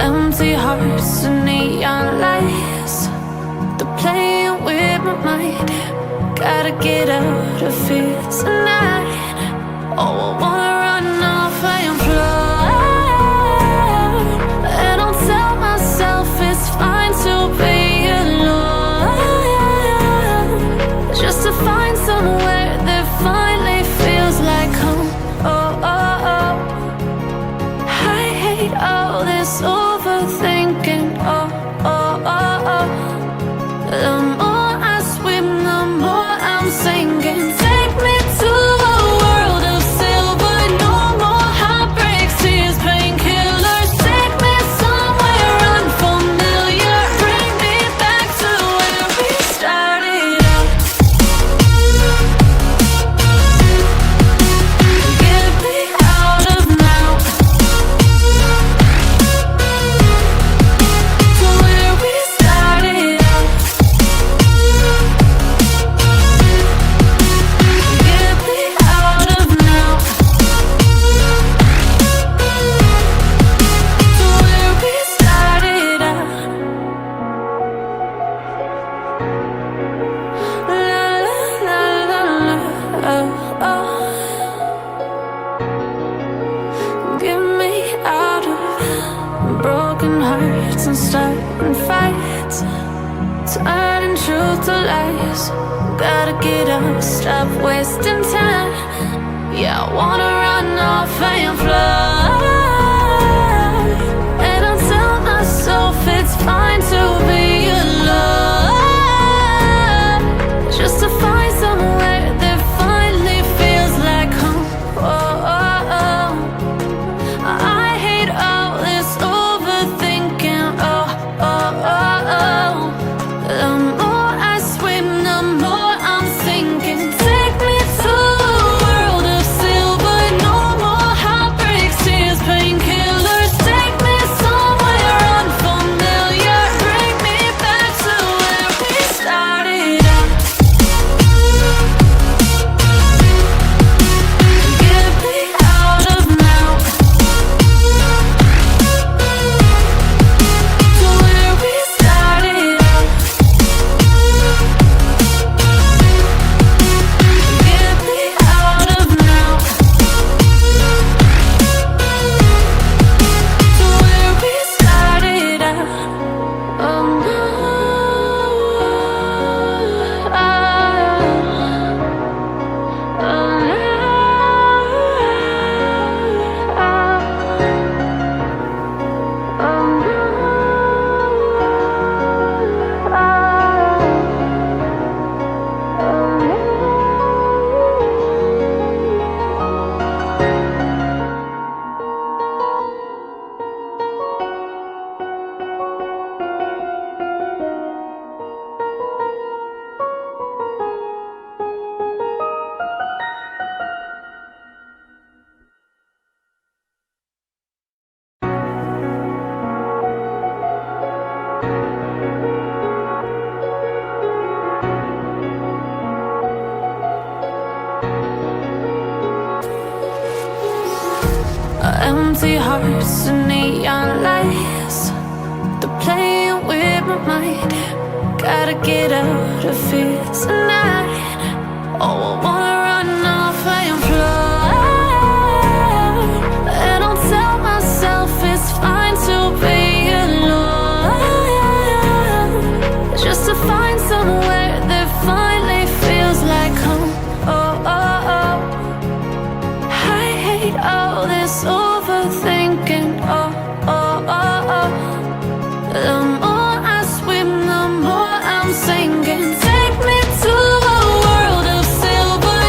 Empty hearts and neon lights, they're playing with my mind. Gotta get out of here tonight. Oh, I wanna run off and fly, and I'll tell myself it's fine to be alone, just to find somewhere that finally feels like home. Oh, oh, oh. I hate all this overthinking. Oh, oh, oh, oh. The more I swim, the more I'm sinking. Take me to a world of silver. No more heartbreaks, tears, painkillers. Take me somewhere unfamiliar. Bring me back to where we started out. Get me out of now, to where we started out. Get me out of now, to where we started out. La la la la la, oh, oh. Get me out of broken hearts and starting fights, turning truth to lies. Gotta get up, stop wasting time. Yeah, I wanna run off and fly, and I'll tell myself it's fine to be alone, just to find somewhere that finally feels like home. Oh, oh, oh. I hate all this overthinking. Oh, oh, oh, oh. The more I swim, the more I'm sinking. Take me to a world of silver. No more heartbreaks, tears, painkillers. Take me somewhere unfamiliar. Bring me back to where we started out. Get me out of now, to where we started out. Get me out of now, to where we started out. Oh no, oh, empty hearts and neon lights, they're playing with my mind. Gotta get out of here tonight. Oh, I wanna run off and fly, and I'll tell myself it's fine to be alone, just to find somewhere that finally feels like home. Oh, oh, oh. I hate all this overthinking. Oh, oh, oh, oh. The more I swim, the more I'm sinking. Take me to a world of silver.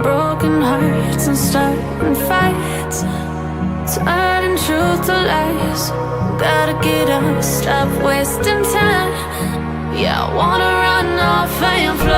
broken hearts and starting fights, turning truth to lies. Gotta get up, stop wasting time. Yeah, I wanna run off and fly.